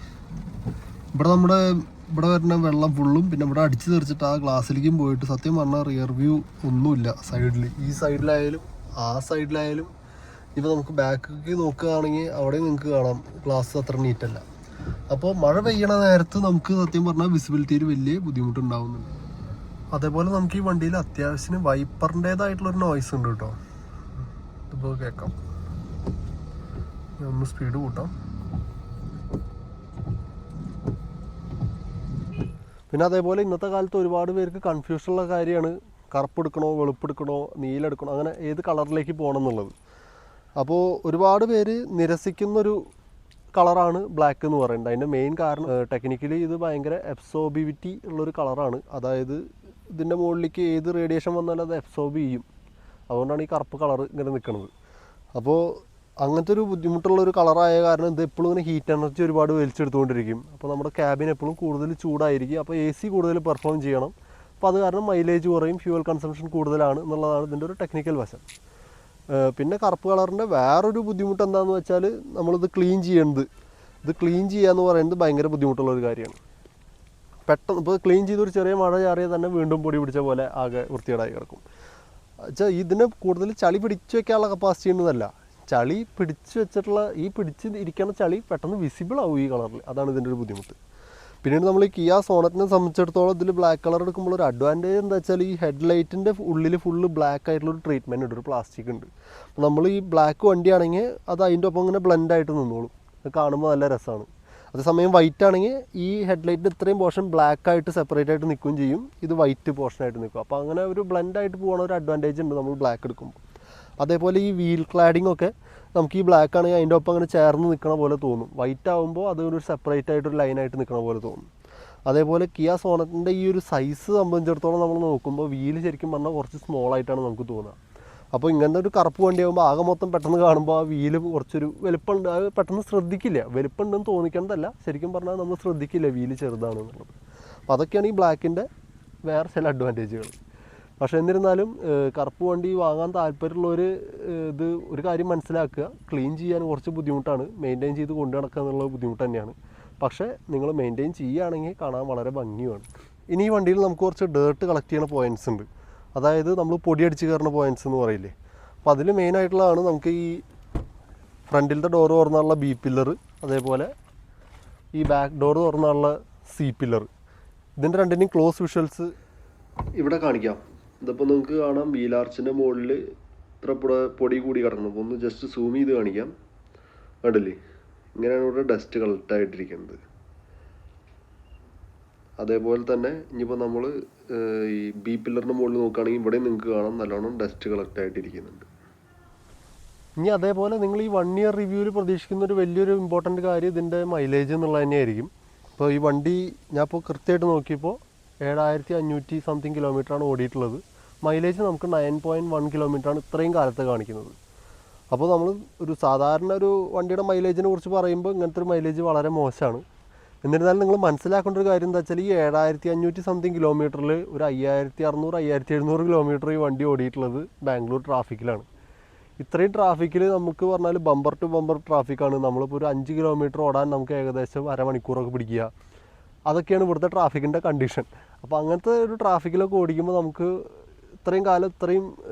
ഇവിടെ വരുന്ന വെള്ളം ഫുള്ളും പിന്നെ ഇവിടെ അടിച്ചു തെറിച്ചിട്ട് ആ ഗ്ലാസ്സിലേക്കും പോയിട്ട് സത്യം പറഞ്ഞാൽ റിയർ വ്യൂ ഒന്നുമില്ല സൈഡിൽ. ഈ സൈഡിലായാലും ആ സൈഡിലായാലും ഇപ്പോൾ നമുക്ക് ബാക്കിലേക്ക് നോക്കുകയാണെങ്കിൽ അവിടെ നിങ്ങൾക്ക് കാണാം ഗ്ലാസ് അത്ര നീറ്റല്ല. അപ്പോൾ മഴ പെയ്യണ നേരത്ത് നമുക്ക് സത്യം പറഞ്ഞാൽ വിസിബിലിറ്റിയിൽ വലിയ ബുദ്ധിമുട്ടുണ്ടാവുന്നുണ്ട്. അതേപോലെ നമുക്ക് ഈ വണ്ടിയിൽ അത്യാവശ്യത്തിന് വൈപ്പറിൻ്റേതായിട്ടുള്ളൊരു നോയ്സ് ഉണ്ട് കേട്ടോ. ഇപ്പോൾ കേൾക്കാം. ഒന്ന് സ്പീഡ് കൂട്ടാം. പിന്നെ അതേപോലെ ഇന്നത്തെ കാലത്ത് ഒരുപാട് പേർക്ക് കൺഫ്യൂഷനുള്ള കാര്യമാണ് കറുപ്പെടുക്കണോ വെളുപ്പെടുക്കണോ നീലെടുക്കണോ അങ്ങനെ ഏത് കളറിലേക്ക് പോകണം എന്നുള്ളത്. അപ്പോൾ ഒരുപാട് പേര് നിരസിക്കുന്നൊരു കളറാണ് ബ്ലാക്ക് എന്ന് പറയുന്നത്. അതിൻ്റെ മെയിൻ കാരണം ടെക്നിക്കലി ഇത് ഭയങ്കര എബ്സോർബിവിറ്റി ഉള്ളൊരു കളറാണ്. അതായത് ഇതിൻ്റെ മുകളിലേക്ക് ഏത് റേഡിയേഷൻ വന്നാലും അത് എബ്സോർബ് ചെയ്യും. അതുകൊണ്ടാണ് ഈ കറുപ്പ് കളർ ഇങ്ങനെ നിൽക്കുന്നത്. അപ്പോൾ അങ്ങനത്തെ ഒരു ബുദ്ധിമുട്ടുള്ളൊരു കളറായ കാരണം ഇത് എപ്പോഴും ഇങ്ങനെ ഹീറ്റ് എനർജി ഒരുപാട് വലിച്ചെടുത്തുകൊണ്ടിരിക്കും. അപ്പോൾ നമ്മുടെ ക്യാബിൻ എപ്പോഴും കൂടുതൽ ചൂടായിരിക്കും. അപ്പോൾ AC കൂടുതൽ പെർഫോം ചെയ്യണം. അപ്പോൾ അത് കാരണം മൈലേജ് കുറയും, ഫ്യൂവൽ കൺസംഷൻ കൂടുതലാണ് എന്നുള്ളതാണ് ഇതിൻ്റെ ഒരു ടെക്നിക്കൽ വശം. പിന്നെ കറുപ്പ് കളറിൻ്റെ വേറൊരു ബുദ്ധിമുട്ട് എന്താണെന്ന് വെച്ചാൽ നമ്മളിത് ക്ലീൻ ചെയ്യുന്നത്, ഇത് ക്ലീൻ ചെയ്യുക എന്ന് പറയുന്നത് ഭയങ്കര ബുദ്ധിമുട്ടുള്ളൊരു കാര്യമാണ്. പെട്ടെന്ന് ഇപ്പോൾ ക്ലീൻ ചെയ്തൊരു ചെറിയ മഴ ചാറിയാൽ തന്നെ വീണ്ടും പൊടി പിടിച്ച പോലെ ആകെ വൃത്തികേടായി കിടക്കും. വെച്ചാൽ ഇതിന് കൂടുതൽ ചളി പിടിച്ചു വെക്കാനുള്ള കപ്പാസിറ്റി ഉള്ളതല്ല, ചളി പിടിച്ച് വെച്ചിട്ടുള്ള ഈ പിടിച്ച് ഇരിക്കുന്ന ചളി പെട്ടെന്ന് വിസിബിൾ ആവും ഈ കളറിൽ. അതാണ് ഇതിൻ്റെ ഒരു ബുദ്ധിമുട്ട്. പിന്നീട് നമ്മൾ ഈ കിയ സോണറ്റിനെ സംബന്ധിച്ചിടത്തോളം ഇതിൽ ബ്ലാക്ക് കളർ എടുക്കുമ്പോൾ ഒരു അഡ്വാൻറ്റേജ് എന്താ വെച്ചാൽ ഈ ഹെഡ്ലൈറ്റിൻ്റെ ഉള്ളിൽ ഫുള്ള് ബ്ലാക്ക് ആയിട്ടുള്ളൊരു ട്രീറ്റ്മെൻറ്റ് ഉണ്ട്, ഒരു പ്ലാസ്റ്റിക് ഉണ്ട്. അപ്പോൾ നമ്മൾ ഈ ബ്ലാക്ക് വണ്ടിയാണെങ്കിൽ അത് അതിൻ്റെ ഒപ്പം ഇങ്ങനെ ബ്ലെൻഡായിട്ട് നിന്നോളും, കാണുമ്പോൾ നല്ല രസമാണ്. അതേസമയം വൈറ്റ് ആണെങ്കിൽ ഈ ഹെഡ്ലൈറ്റിൻ്റെ ഇത്രയും പോർഷൻ ബ്ലാക്ക് ആയിട്ട് സെപ്പറേറ്റ് ആയിട്ട് നിൽക്കുകയും ചെയ്യും, ഇത് വൈറ്റ് പോർഷനായിട്ട് നിൽക്കും. അപ്പോൾ അങ്ങനെ ഒരു ബ്ലെൻഡായിട്ട് പോകുന്ന ഒരു അഡ്വാൻറ്റേജ് ഉണ്ട് നമ്മൾ ബ്ലാക്ക് എടുക്കുമ്പോൾ. അതേപോലെ ഈ വീൽ ക്ലാഡിംഗ് ഒക്കെ നമുക്ക് ഈ ബ്ലാക്ക് ആണെങ്കിൽ അതിൻ്റെ ഒപ്പം അങ്ങനെ ചേർന്ന് നിൽക്കണ പോലെ തോന്നും, വൈറ്റ് ആകുമ്പോൾ അതൊരു സെപ്പറേറ്റ് ആയിട്ടൊരു ലൈനായിട്ട് നിൽക്കണ പോലെ തോന്നും. അതേപോലെ കിയ സോണറ്റിൻ്റെ ഈ ഒരു സൈസ് സംബന്ധിച്ചിടത്തോളം നമ്മൾ നോക്കുമ്പോൾ വീല് ശരിക്കും പറഞ്ഞാൽ കുറച്ച് സ്മോളായിട്ടാണ് നമുക്ക് തോന്നുക. അപ്പോൾ ഇങ്ങനത്തെ ഒരു കറുപ്പ് വണ്ടിയാകുമ്പോൾ ആകെ മൊത്തം പെട്ടെന്ന് കാണുമ്പോൾ ആ വീല് കുറച്ചൊരു വലുപ്പമുണ്ട്, അത് പെട്ടെന്ന് ശ്രദ്ധിക്കില്ല. വലുപ്പമുണ്ടെന്ന് തോന്നിക്കേണ്ടതല്ല, ശരിക്കും പറഞ്ഞാൽ നമ്മൾ ശ്രദ്ധിക്കില്ല വീല് ചെറുതാണെന്നുള്ളത്. അപ്പോൾ അതൊക്കെയാണ് ഈ ബ്ലാക്കിൻ്റെ വേറെ ചില അഡ്വാൻറ്റേജുകൾ. പക്ഷേ എന്നിരുന്നാലും കറുപ്പ് വണ്ടി വാങ്ങാൻ താല്പര്യമുള്ളവർ ഇത് ഒരു കാര്യം മനസ്സിലാക്കുക, ക്ലീൻ ചെയ്യാൻ കുറച്ച് ബുദ്ധിമുട്ടാണ്, മെയിൻറ്റെയിൻ ചെയ്ത് കൊണ്ടു നടക്കുക എന്നുള്ള ബുദ്ധിമുട്ട് തന്നെയാണ്. പക്ഷേ നിങ്ങൾ മെയിൻറ്റെയിൻ ചെയ്യുകയാണെങ്കിൽ കാണാൻ വളരെ ഭംഗിയുമാണ്. ഇനി ഈ വണ്ടിയിൽ നമുക്ക് കുറച്ച് ഡേർട്ട് കളക്ട് ചെയ്യുന്ന പോയിൻറ്റ്സ് ഉണ്ട്, അതായത് നമ്മൾ പൊടിയടിച്ച് കയറുന്ന പോയിൻറ്റ്സ് എന്ന് പറയില്ലേ. അപ്പോൾ അതിൽ മെയിനായിട്ടുള്ളതാണ് നമുക്ക് ഈ ഫ്രണ്ടിലത്തെ ഡോറ് തുറന്നുള്ള B പില്ലർ, അതേപോലെ ഈ ബാക്ക് ഡോറ് തുറന്നുള്ള C പില്ലർ. ഇതിൻ്റെ രണ്ടിൻ്റെയും ക്ലോസ് വിഷ്വൽസ് ഇവിടെ കാണിക്കാം. ഇതിപ്പോൾ നിങ്ങൾക്ക് കാണാം വീലാർച്ചിൻ്റെ മുകളിൽ ഇത്ര പൊടി കൂടി കിടക്കണം. അപ്പോൾ ഒന്ന് ജസ്റ്റ് സൂം ചെയ്ത് കാണിക്കാം, കണ്ടില്ലേ, ഇങ്ങനെയാണ് ഇവിടെ ഡസ്റ്റ് കളക്ട് ആയിട്ടിരിക്കുന്നത്. അതേപോലെ തന്നെ ഇനിയിപ്പോൾ നമ്മൾ ഈ B പില്ലറിൻ്റെ മുകളിൽ നോക്കുകയാണെങ്കിൽ ഇവിടെ നിങ്ങൾക്ക് കാണാം നല്ലോണം ഡസ്റ്റ് കളക്ട് ആയിട്ടിരിക്കുന്നുണ്ട്. ഇനി അതേപോലെ നിങ്ങൾ ഈ 1 ഇയർ റിവ്യൂവിൽ പ്രതീക്ഷിക്കുന്ന ഒരു വലിയൊരു ഇമ്പോർട്ടൻ്റ് കാര്യം ഇതിൻ്റെ മൈലേജ് എന്നുള്ളത് തന്നെയായിരിക്കും. ഇപ്പോൾ ഈ വണ്ടി ഞാൻ ഇപ്പോൾ കൃത്യമായിട്ട് നോക്കിയപ്പോൾ 7500 സംതിങ് കിലോമീറ്ററാണ് ഓടിയിട്ടുള്ളത്. മൈലേജ് നമുക്ക് 9.1 കിലോമീറ്ററാണ് ഇത്രയും കാലത്ത് കാണിക്കുന്നത്. അപ്പോൾ നമ്മൾ ഒരു സാധാരണ ഒരു വണ്ടിയുടെ മൈലേജിനെ കുറിച്ച് പറയുമ്പോൾ ഇങ്ങനത്തെ ഒരു മൈലേജ് വളരെ മോശമാണ്. എന്നിരുന്നാലും നിങ്ങൾ മനസ്സിലാക്കേണ്ട ഒരു കാര്യം എന്താ വെച്ചാൽ ഈ 7500 സംതിങ് കിലോമീറ്ററിൽ ഒരു 5600 5700 കിലോമീറ്റർ ഈ വണ്ടി ഓടിയിട്ടുള്ളത് ബാംഗ്ലൂർ ട്രാഫിക്കിലാണ്. ഇത്രയും ട്രാഫിക്കിൽ നമുക്ക് പറഞ്ഞാൽ ബമ്പർ ടു ബമ്പർ ട്രാഫിക്കാണ്. നമ്മളിപ്പോൾ ഒരു 5 കിലോമീറ്റർ ഓടാൻ നമുക്ക് ഏകദേശം അരമണിക്കൂറൊക്കെ പിടിക്കുക. അതൊക്കെയാണ് ഇവിടുത്തെ ട്രാഫിക്കിൻ്റെ കണ്ടീഷൻ. അപ്പോൾ അങ്ങനത്തെ ഒരു ട്രാഫിക്കിലൊക്കെ ഓടിക്കുമ്പോൾ നമുക്ക് ഇത്രയും കാലം ഇത്രയും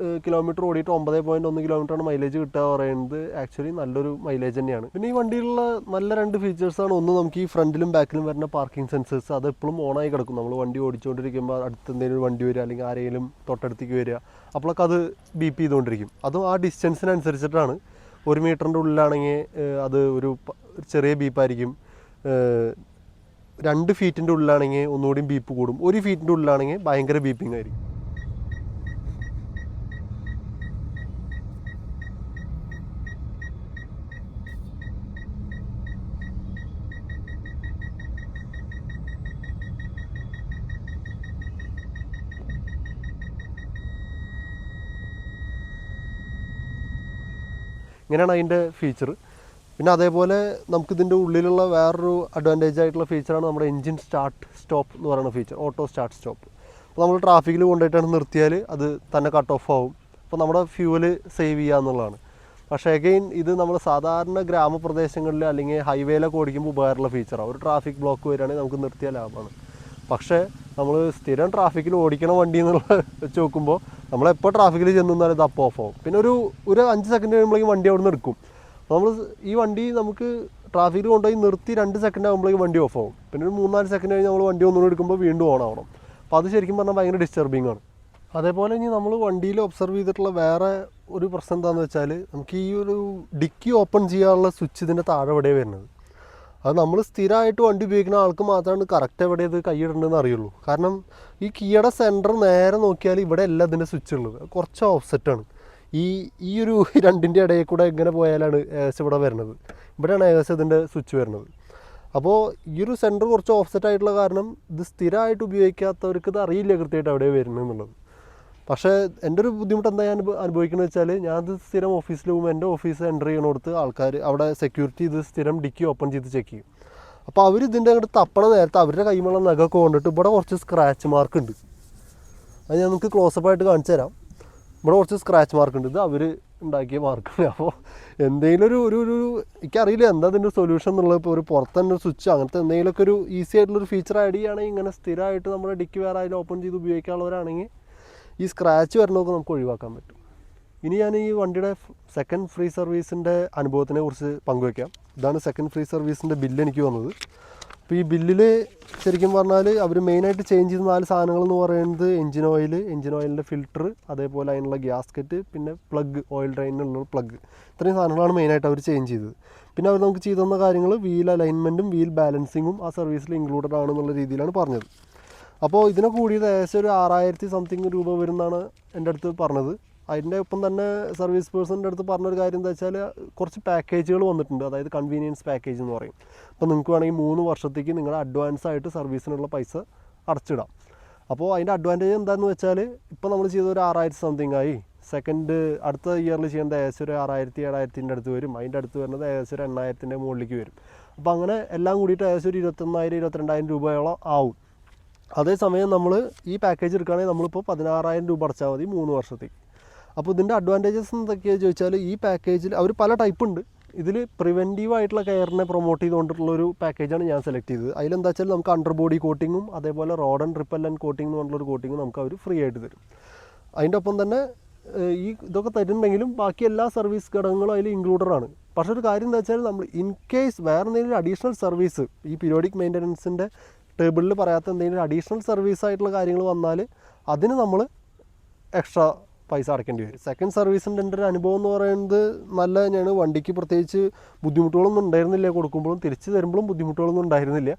കിലോമീറ്റർ ഓടിയിട്ട് 9.1 കിലോമീറ്ററാണ് മൈലേജ് കിട്ടുക പറയുന്നത് ആക്ച്വലി നല്ലൊരു മൈലേജ് തന്നെയാണ്. പിന്നെ ഈ വണ്ടിയിലുള്ള നല്ല 2 ഫീച്ചേഴ്സാണ്. ഒന്ന്, നമുക്ക് ഈ ഫ്രണ്ടിലും ബാക്കിലും വരുന്ന പാർക്കിംഗ് സെൻസേഴ്സ് അത് എപ്പോഴും ഓണായി കിടക്കും. നമ്മൾ വണ്ടി ഓടിച്ചുകൊണ്ടിരിക്കുമ്പോൾ അടുത്ത് എന്തെങ്കിലും വണ്ടി വരിക അല്ലെങ്കിൽ ആരെങ്കിലും തൊട്ടടുത്തേക്ക് വരിക, അപ്പോഴൊക്കെ അത് ബീപ്പ് ചെയ്തുകൊണ്ടിരിക്കും. അതും ആ ഡിസ്റ്റൻസിനനുസരിച്ചിട്ടാണ്. 1 മീറ്ററിൻ്റെ ഉള്ളിലാണെങ്കിൽ അത് ഒരു ചെറിയ ബീപ്പായിരിക്കും, 2 ഫീറ്റിൻ്റെ ഉള്ളിലാണെങ്കിൽ ഒന്നുകൂടി ബീപ്പ് കൂടും, 1 ഫീറ്റിൻ്റെ ഉള്ളിലാണെങ്കിൽ ഭയങ്കര ബീപ്പിംഗ് ആയിരിക്കും. ഇങ്ങനെയാണ് അതിൻ്റെ ഫീച്ചർ. പിന്നെ അതേപോലെ നമുക്കിതിൻ്റെ ഉള്ളിലുള്ള വേറൊരു അഡ്വാൻറ്റേജ് ആയിട്ടുള്ള ഫീച്ചറാണ് നമ്മുടെ എൻജിൻ സ്റ്റാർട്ട് സ്റ്റോപ്പ് എന്ന് പറയുന്ന ഫീച്ചർ, ഓട്ടോ സ്റ്റാർട്ട് സ്റ്റോപ്പ്. അപ്പോൾ നമ്മൾ ട്രാഫിക്കിൽ കൊണ്ടുപോയിട്ടാണ് നിർത്തിയാൽ അത് തന്നെ കട്ട് ഓഫ് ആവും. അപ്പോൾ നമ്മുടെ ഫ്യൂവൽ സേവ് ചെയ്യുക എന്നുള്ളതാണ്. പക്ഷേ അഗെയിൻ ഇത് നമ്മൾ സാധാരണ ഗ്രാമപ്രദേശങ്ങളിൽ അല്ലെങ്കിൽ ഹൈവേയിലൊക്കെ ഓടിക്കുമ്പോൾ ഉപകാരമുള്ള ഫീച്ചറാണ്. ഒരു ട്രാഫിക് ബ്ലോക്ക് വരികയാണെങ്കിൽ നമുക്ക് നിർത്തിയാൽ ലാഭമാണ്. പക്ഷേ നമ്മൾ സ്ഥിരം ട്രാഫിക്കിൽ ഓടിക്കണ വണ്ടി എന്നുള്ള വെച്ച് നോക്കുമ്പോൾ നമ്മളെപ്പോൾ ട്രാഫിക്കിൽ ചെന്നാലും ഇത് അപ്പോൾ ഓഫ് ആവും. പിന്നെ ഒരു 5 സെക്കൻഡ് കഴിയുമ്പോഴേക്കും വണ്ടി അവിടെ നിന്ന് എടുക്കും. നമ്മൾ ഈ വണ്ടി നമുക്ക് ട്രാഫിക്കിൽ കൊണ്ടുപോയി നിർത്തി 2 സെക്കൻഡ് ആകുമ്പോഴേക്കും വണ്ടി ഓഫ് ആവും. പിന്നെ ഒരു 3-4 സെക്കൻഡ് കഴിഞ്ഞ് നമ്മൾ വണ്ടി ഒന്നുകൂടി എടുക്കുമ്പോൾ വീണ്ടും ഓൺ ആവണം. അപ്പോൾ അത് ശരിക്കും പറഞ്ഞാൽ ഭയങ്കര ഡിസ്റ്റർബിംഗ് ആണ്. അതേപോലെ ഇനി നമ്മൾ വണ്ടിയിൽ ഒബ്സർവ് ചെയ്തിട്ടുള്ള വേറെ ഒരു പ്രശ്നം എന്താണെന്ന് വെച്ചാൽ നമുക്ക് ഈ ഒരു ഡിക്കി ഓപ്പൺ ചെയ്യാനുള്ള സ്വിച്ച് ഇതിൻ്റെ താഴെ എവിടെയാണ് വരുന്നത്. അത് നമ്മൾ സ്ഥിരമായിട്ട് വണ്ടി ഉപയോഗിക്കുന്ന ആൾക്ക് മാത്രമാണ് കറക്റ്റ് എവിടെ ഇത് കൈയിടേണ്ടതെന്ന് അറിയുള്ളൂ. കാരണം ഈ കീയുടെ സെൻറ്റർ നേരെ നോക്കിയാൽ ഇവിടെ അല്ല ഇതിൻ്റെ സ്വിച്ച് ഉള്ളത്, കുറച്ച് ഓഫ്സെറ്റാണ്. ഈ ഒരു രണ്ടിൻ്റെ ഇടയിൽ കൂടെ എങ്ങനെ പോയാലാണ് ഏകദേശം ഇവിടെ വരുന്നത്, ഇവിടെയാണ് ഏകദേശം ഇതിൻ്റെ സ്വിച്ച് വരുന്നത്. അപ്പോൾ ഈ ഒരു സെൻറ്റർ കുറച്ച് ഓഫ്സെറ്റ് ആയിട്ടുള്ള കാരണം ഇത് സ്ഥിരമായിട്ട് ഉപയോഗിക്കാത്തവർക്ക് ഇത് അറിയില്ല കൃത്യമായിട്ട് എവിടെയാണ് വരുന്നത് എന്നുള്ളത്. പക്ഷേ എൻ്റെ ഒരു ബുദ്ധിമുട്ട് എന്താ ഞാൻ അനുഭവിക്കുന്നത് വെച്ചാൽ, ഞാനത് സ്ഥിരം ഓഫീസിൽ പോകുമ്പോൾ എൻ്റെ ഓഫീസ് എൻ്റർ ചെയ്യണോടത്ത് ആൾക്കാർ അവിടെ സെക്യൂരിറ്റി ഇത് സ്ഥിരം ഡിക്കി ഓപ്പൺ ചെയ്ത് ചെക്ക് ചെയ്യും. അപ്പോൾ അവർ ഇതിൻ്റെ അങ്ങോട്ട് തപ്പണ നേരത്തെ അവരുടെ കൈമുള്ള നഖമൊക്കെ കൊണ്ടിട്ട് ഇവിടെ കുറച്ച് സ്ക്രാച്ച് മാർക്ക് ഉണ്ട്. അത് ഞാൻ നിങ്ങൾക്ക് ക്ലോസപ്പായിട്ട് കാണിച്ചു തരാം. ഇവിടെ കുറച്ച് സ്ക്രാച്ച് മാർക്ക് ഉണ്ട്, ഇത് അവർ ഉണ്ടാക്കിയ മാർക്കാണ്. അപ്പോൾ എന്തെങ്കിലും ഒരു എനിക്കറിയില്ല എന്താ അതിൻ്റെ സൊല്യൂഷൻ എന്നുള്ളത്. ഇപ്പോൾ ഒരു പുറത്ത് തന്നെ ഒരു സ്വിച്ച് അങ്ങനത്തെ എന്തെങ്കിലുമൊക്കെ ഒരു ഈസി ആയിട്ടുള്ളൊരു ഫീച്ചർ ആഡ് ചെയ്യുകയാണെങ്കിൽ, ഇങ്ങനെ സ്ഥിരമായിട്ട് നമ്മുടെ ഡിക്കി വേറെ അതിൽ ഓപ്പൺ ചെയ്ത് ഉപയോഗിക്കാനുള്ളവരാണെങ്കിൽ ഈ സ്ക്രാച്ച് വരണമൊക്കെ നമുക്ക് ഒഴിവാക്കാൻ പറ്റും. ഇനി ഞാൻ ഈ വണ്ടിയുടെ സെക്കൻഡ് ഫ്രീ സർവീസിൻ്റെ അനുഭവത്തിനെ കുറിച്ച് പങ്കുവയ്ക്കാം. ഇതാണ് സെക്കൻഡ് ഫ്രീ സർവീസിൻ്റെ ബില്ല് എനിക്ക് വന്നത്. അപ്പോൾ ഈ ബില്ലിൽ ശരിക്കും പറഞ്ഞാൽ അവർ മെയിനായിട്ട് ചേഞ്ച് ചെയ്ത 4 സാധനങ്ങളെന്ന് പറയുന്നത് എഞ്ചിൻ ഓയിലിൻ്റെ ഫിൽറ്റർ, അതേപോലെ അതിനുള്ള ഗ്യാസ്കറ്റ്, പിന്നെ പ്ലഗ്, ഓയിൽ ഡ്രെയിനുള്ള പ്ലഗ്. ഇത്രയും സാധനങ്ങളാണ് മെയിനായിട്ട് അവർ ചേഞ്ച് ചെയ്തത്. പിന്നെ അവർ നമുക്ക് ചെയ്തു തന്ന കാര്യങ്ങൾ വീൽ അലൈൻമെൻറ്റും വീൽ ബാലൻസിങ്ങും ആ സർവീസിൽ ഇൻക്ലൂഡഡ് ആണെന്നുള്ള രീതിയിലാണ് പറഞ്ഞത്. അപ്പോൾ ഇതിനെ കൂടിയത് ഏകദേശം ഒരു 6000 സംതിങ് രൂപ വരുമെന്നാണ് എൻ്റെ അടുത്ത് പറഞ്ഞത്. അതിൻ്റെ ഒപ്പം തന്നെ സർവീസ് പേഴ്സണിൻ്റെ അടുത്ത് പറഞ്ഞൊരു കാര്യം എന്താ വെച്ചാൽ, കുറച്ച് പാക്കേജുകൾ വന്നിട്ടുണ്ട്. അതായത് കൺവീനിയൻസ് പാക്കേജ് എന്ന് പറയും. അപ്പോൾ നിങ്ങൾക്ക് വേണമെങ്കിൽ 3 വർഷത്തേക്ക് നിങ്ങളുടെ അഡ്വാൻസ് ആയിട്ട് സർവീസിനുള്ള പൈസ അടച്ചിടാം. അപ്പോൾ അതിൻ്റെ അഡ്വാൻറ്റേജ് എന്താണെന്ന് വെച്ചാൽ, ഇപ്പോൾ നമ്മൾ ചെയ്ത ഒരു 6000 സംതിങ് ആയി. സെക്കൻഡ് അടുത്ത ഇയറിൽ ചെയ്യേണ്ട ഏകദേശം ഒരു 6000-7000 അടുത്ത് വരും. അതിൻ്റെ അടുത്ത് വരുന്നത് ഏകദേശം ഒരു 8000 മുകളിലേക്ക് വരും. അപ്പോൾ അങ്ങനെ എല്ലാം കൂടിയിട്ട് ഏകദേശം ഒരു 21,000-22,000 രൂപയോളം ആവും. അതേസമയം നമ്മൾ ഈ പാക്കേജ് എടുക്കുകയാണെങ്കിൽ നമ്മളിപ്പോൾ 16,000 രൂപ അടച്ചാൽ മതി 3 വർഷത്തേക്ക്. അപ്പോൾ ഇതിൻ്റെ അഡ്വാൻറ്റേജസ് എന്തൊക്കെയാണെന്ന് ചോദിച്ചാൽ, ഈ പാക്കേജിൽ അവർ പല ടൈപ്പ് ഉണ്ട്. ഇതിൽ പ്രിവെൻറ്റീവ് ആയിട്ടുള്ള കെയറിനെ പ്രൊമോട്ട് ചെയ്തുകൊണ്ടുള്ളൊരു പാക്കേജാണ് ഞാൻ സെലക്ട് ചെയ്തത്. അതിലെന്താ വെച്ചാൽ നമുക്ക് അണ്ടർ ബോഡി കോട്ടിങ്ങും അതേപോലെ റോഡ് ആൻഡ് റിപ്പല്ലൻ്റ് കോട്ടിംഗ് എന്ന് പറഞ്ഞുള്ളൊരു കോട്ടിങ്ങും നമുക്ക് അവർ ഫ്രീ ആയിട്ട് തരും. അതിൻ്റെ ഒപ്പം തന്നെ ഈ ഇതൊക്കെ തരുന്നുണ്ടെങ്കിലും ബാക്കി എല്ലാ സർവീസ് ഘടകങ്ങളും അതിൽ ഇൻക്ലൂഡഡ് ആണ്. പക്ഷേ ഒരു കാര്യം എന്താ വെച്ചാൽ, നമ്മൾ ഇൻ കേസ് വേറെ എന്തെങ്കിലും അഡീഷണൽ സർവീസ് ഈ പീരിയോഡിക് മെയിൻ്റനൻസിൻ്റെ ടേബിളിൽ പറയാത്ത എന്തെങ്കിലും അഡീഷണൽ സർവീസ് ആയിട്ടുള്ള കാര്യങ്ങൾ വന്നാൽ അതിന് നമ്മൾ എക്സ്ട്രാ പൈസ അടയ്ക്കേണ്ടി വരും. സെക്കൻഡ് സർവീസിൻ്റെ എൻ്റെ ഒരു അനുഭവം എന്ന് പറയുന്നത് നല്ല തന്നെയാണ്. വണ്ടിക്ക് പ്രത്യേകിച്ച് ബുദ്ധിമുട്ടുകളൊന്നും ഉണ്ടായിരുന്നില്ല. കൊടുക്കുമ്പോഴും തിരിച്ച് തരുമ്പോഴും ബുദ്ധിമുട്ടുകളൊന്നും ഉണ്ടായിരുന്നില്ല.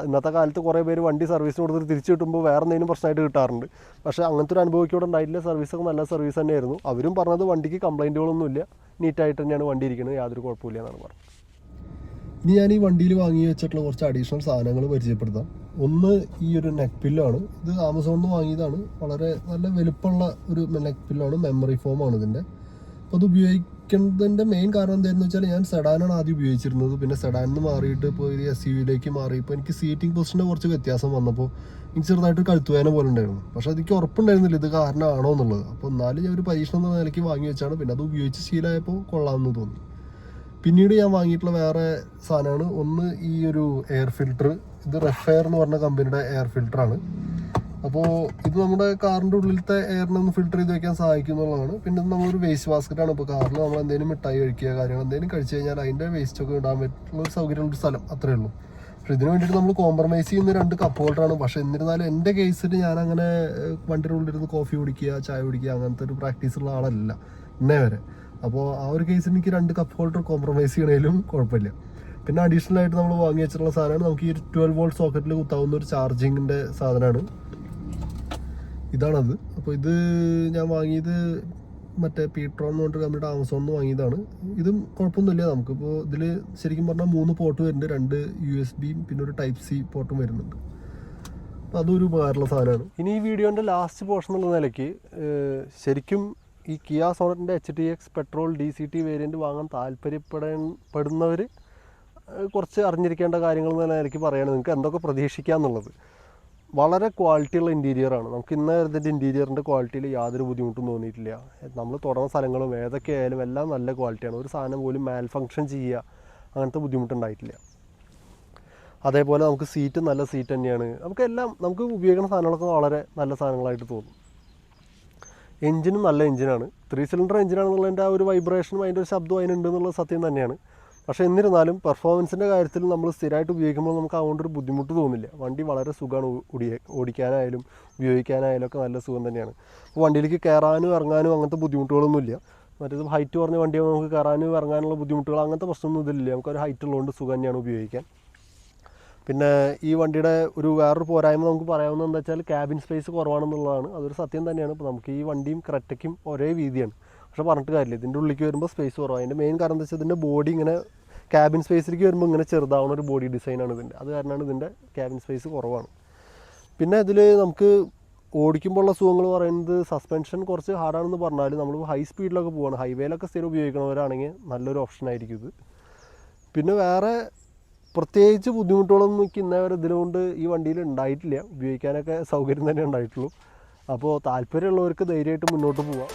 ഇന്നത്തെ കാലത്ത് കുറേ പേര് വണ്ടി സർവീസിന് കൊടുത്തിട്ട് തിരിച്ച് കിട്ടുമ്പോൾ വേറെ എന്തെങ്കിലും പ്രശ്നമായിട്ട് കിട്ടാറുണ്ട്. പക്ഷേ അങ്ങനത്തെ ഒരു അനുഭവം ഇവിടെ ഉണ്ടായിട്ടില്ല. സർവീസൊക്കെ നല്ല സർവീസ് തന്നെയായിരുന്നു. അവരും പറഞ്ഞത് വണ്ടിക്ക് കംപ്ലൈൻറ്റുകളൊന്നുമില്ല, നീറ്റായിട്ട് തന്നെയാണ് വണ്ടി ഇരിക്കുന്നത്, യാതൊരു കുഴപ്പമില്ല എന്നാണ് പറഞ്ഞത്. ഇനി ഞാൻ ഈ വണ്ടിയിൽ വാങ്ങി വെച്ചിട്ടുള്ള കുറച്ച് അഡീഷണൽ സാധനങ്ങൾ പരിചയപ്പെടുത്താം. ഒന്ന് ഈ ഒരു നെക്ക് പില്ലാണ്. ഇത് ആമസോണിൽ നിന്ന് വാങ്ങിയതാണ്. വളരെ നല്ല വലുപ്പമുള്ള ഒരു നെക്ക് പില്ലാണ്, മെമ്മറി ഫോമാണ് ഇതിൻ്റെ. അപ്പോൾ അത് ഉപയോഗിക്കുന്നതിൻ്റെ മെയിൻ കാരണം എന്താണെന്ന് വെച്ചാൽ, ഞാൻ സെഡാനാണ് ആദ്യം ഉപയോഗിച്ചിരുന്നത്. പിന്നെ സെഡാനിൽ നിന്ന് മാറിയിട്ട് ഇപ്പോൾ ഈ SUV മാറി. ഇപ്പോൾ എനിക്ക് സീറ്റിംഗ് പൊസിഷൻ്റെ കുറച്ച് വ്യത്യാസം വന്നപ്പോൾ എനിക്ക് ചെറുതായിട്ട് കഴുത്തുവേദന പോലെ ഉണ്ടായിരുന്നു. പക്ഷേ എനിക്ക് ഉറപ്പുണ്ടായിരുന്നില്ല ഇത് കാരണമാണോ എന്നുള്ളത്. അപ്പോൾ എന്നാലും ഞാൻ ഒരു പരീക്ഷണം എന്ന നിലയ്ക്ക് വാങ്ങി വെച്ചാണ്. പിന്നെ അത് ഉപയോഗിച്ച് ശീലമായപ്പോൾ കൊള്ളാമെന്ന് തോന്നി. പിന്നീട് ഞാൻ വാങ്ങിയിട്ടുള്ള വേറെ സാധനമാണ് ഒന്ന് ഈ ഒരു എയർ ഫിൽറ്റർ. ഇത് റെഫെയർ എന്ന് പറഞ്ഞ കമ്പനിയുടെ എയർ ഫിൽറ്ററാണ്. അപ്പോൾ ഇത് നമ്മുടെ കാറിൻ്റെ ഉള്ളിലത്തെ എയറിനെ ഒന്ന് ഫിൽറ്റർ ചെയ്ത് വയ്ക്കാൻ സഹായിക്കും എന്നുള്ളതാണ്. പിന്നെ നമ്മളൊരു വേസ്റ്റ് ബാസ്ക്കറ്റാണ്. ഇപ്പോൾ കാറിൽ നമ്മൾ എന്തെങ്കിലും മിഠായി കഴിക്കുക കാര്യങ്ങൾ എന്തെങ്കിലും കഴിച്ചു കഴിഞ്ഞാൽ അതിൻ്റെ വേസ്റ്റൊക്കെ ഇടാൻ പറ്റുള്ള ഒരു സൗകര്യമുള്ള സ്ഥലം അത്രയേ ഉള്ളൂ. പക്ഷേ ഇതിന് വേണ്ടിയിട്ട് നമ്മൾ കോംപ്രമൈസ് ചെയ്യുന്ന 2 കപ്പ് ഹോൾഡറാണ്. പക്ഷേ എന്നിരുന്നാലും എൻ്റെ കേസിൽ ഞാനങ്ങനെ വണ്ടിയുടെ ഉള്ളിലിരുന്ന് കോഫി കുടിക്കുക, ചായ കുടിക്കുക അങ്ങനത്തെ ഒരു പ്രാക്ടീസുള്ള ആളല്ല ഇന്നേ വരെ. അപ്പോൾ ആ ഒരു കേസിൽ എനിക്ക് 2 കപ്പ് ഹോൾഡർ കോംപ്രമൈസ് ചെയ്യണേലും കുഴപ്പമില്ല. പിന്നെ അഡീഷണൽ ആയിട്ട് നമ്മൾ വാങ്ങി വെച്ചിട്ടുള്ള സാധനമാണ് നമുക്ക് ഈ 12 വോൾട്ട് സോക്കറ്റിൽ കുത്താവുന്ന ഒരു ചാർജിങ്ങിൻ്റെ സാധനമാണ്. ഇതാണത്. അപ്പോൾ ഇത് ഞാൻ വാങ്ങിയത് മറ്റേ പീട്രോൺ എന്ന് പറഞ്ഞിട്ട് കമ്പനിയുടെ ആമസോണിൽ നിന്ന് വാങ്ങിയതാണ്. ഇതും കുഴപ്പമൊന്നുമില്ല. നമുക്കിപ്പോൾ ഇതിൽ ശരിക്കും പറഞ്ഞാൽ 3 പോർട്ട് വരുന്നുണ്ട്. 2 USB പിന്നെ ഒരു Type C പോർട്ടും വരുന്നുണ്ട്. അപ്പോൾ അതൊരു ഉപകാരമുള്ള സാധനമാണ്. ഇനി ഈ വീഡിയോൻ്റെ ലാസ്റ്റ് പോർഷൻ എന്നുള്ള നിലയ്ക്ക് ശരിക്കും ഈ കിയ സോണറ്റിൻ്റെ HTX പെട്രോൾ DCT വേരിയൻറ്റ് വാങ്ങാൻ താല്പര്യപ്പെടുന്നവർ കുറച്ച് അറിഞ്ഞിരിക്കേണ്ട കാര്യങ്ങൾ എന്ന് നിലയ്ക്ക് പറയുകയാണ്. നിങ്ങൾക്ക് എന്തൊക്കെ പ്രതീക്ഷിക്കാം എന്നുള്ളത്. വളരെ ക്വാളിറ്റിയുള്ള ഇൻറ്റീരിയറാണ്. നമുക്ക് ഇന്ന് ഇതിൻ്റെ ഇൻറ്റീരിയറിൻ്റെ ക്വാളിറ്റിയിൽ യാതൊരു ബുദ്ധിമുട്ടും തോന്നിയിട്ടില്ല. നമ്മൾ തുടർന്ന സ്ഥലങ്ങളും ഏതൊക്കെ ആയാലും എല്ലാം നല്ല ക്വാളിറ്റിയാണ്. ഒരു സാധനം പോലും മാൽ ഫങ്ഷൻ ചെയ്യുക അങ്ങനത്തെ ബുദ്ധിമുട്ടുണ്ടായിട്ടില്ല. അതേപോലെ നമുക്ക് സീറ്റ് നല്ല സീറ്റ് തന്നെയാണ്. നമുക്ക് ഉപയോഗിക്കുന്ന സാധനങ്ങളൊക്കെ വളരെ നല്ല സാധനങ്ങളായിട്ട് തോന്നും. എഞ്ചിനും നല്ല എഞ്ചിനാണ്. 3 സിലിണ്ടർ എഞ്ചിനാണെന്നുള്ളതിൻ്റെ ആ ഒരു വൈബ്രേഷനും അതിൻ്റെ ഒരു ശബ്ദവും അതിനുണ്ട് എന്നുള്ളത് സത്യം തന്നെയാണ്. പക്ഷേ എന്നിരുന്നാലും പെർഫോമൻസിൻ്റെ കാര്യത്തിൽ നമ്മൾ സ്ഥിരമായിട്ട് ഉപയോഗിക്കുമ്പോൾ നമുക്ക് അതുകൊണ്ടൊരു ബുദ്ധിമുട്ട് തോന്നില്ല. വണ്ടി വളരെ സുഖമാണ് ഓടിക്കാനായാലും ഉപയോഗിക്കാനായാലും ഒക്കെ നല്ല സുഖം തന്നെയാണ്. അപ്പോൾ വണ്ടിയിലേക്ക് കയറാനും ഇറങ്ങാനും അങ്ങനത്തെ ബുദ്ധിമുട്ടുകളൊന്നുമില്ല. മറ്റേത് ഹൈറ്റ് കുറഞ്ഞ വണ്ടിയാകുമ്പോൾ നമുക്ക് കയറാനും ഇറങ്ങാനുള്ള ബുദ്ധിമുട്ടുകൾ അങ്ങനത്തെ പ്രശ്നമൊന്നും ഇതിലില്ല. നമുക്കൊരു ഹൈറ്റ് ഉള്ളതുകൊണ്ട് സുഖം തന്നെയാണ് ഉപയോഗിക്കാൻ. പിന്നെ ഈ വണ്ടിയുടെ വേറൊരു പോരായ്മ നമുക്ക് പറയാവുന്നത് എന്താ വെച്ചാൽ ക്യാബിൻ സ്പേസ് കുറവാണെന്നുള്ളതാണ്. അതൊരു സത്യം തന്നെയാണ്. ഇപ്പോൾ നമുക്ക് ഈ വണ്ടിയും ക്രെറ്റയ്ക്കും ഒരേ വീതിയാണ്, പക്ഷേ പറഞ്ഞിട്ട് കാര്യമില്ല, ഇതിൻ്റെ ഉള്ളിലേക്ക് വരുമ്പോൾ സ്പേസ് കുറവാണ്. അതിൻ്റെ മെയിൻ കാരണം എന്താ വെച്ചാൽ ഇതിൻ്റെ ബോഡി ഇങ്ങനെ ക്യാബിൻ സ്പേസിലേക്ക് വരുമ്പോൾ ഇങ്ങനെ ചെറുതാവുന്ന ഒരു ബോഡി ഡിസൈനാണ് ഇതിൻ്റെ. അത് കാരണമാണ് ഇതിൻ്റെ ക്യാബിൻ സ്പേസ് കുറവാണ്. പിന്നെ ഇതിൽ നമുക്ക് ഓടിക്കുമ്പോഴുള്ള സുഖങ്ങൾ പറയുന്നത് സസ്പെൻഷൻ കുറച്ച് ഹാർഡാണെന്ന് പറഞ്ഞാൽ നമ്മൾ ഹൈ സ്പീഡിലൊക്കെ പോവാണ്, ഹൈവേയിലൊക്കെ സ്ഥിരം ഉപയോഗിക്കണവരാണെങ്കിൽ നല്ലൊരു ഓപ്ഷനായിരിക്കും ഇത്. പിന്നെ വേറെ പ്രത്യേകിച്ച് ബുദ്ധിമുട്ടുകളൊന്നും എനിക്ക് ഇന്നേ വരെ ഇതിലുകൊണ്ട് ഈ വണ്ടിയിൽ ഉണ്ടായിട്ടില്ല. ഉപയോഗിക്കാനൊക്കെ സൗകര്യം തന്നെ ഉണ്ടായിട്ടുള്ളൂ. അപ്പോൾ താല്പര്യമുള്ളവർക്ക് ധൈര്യമായിട്ട് മുന്നോട്ട് പോവാം.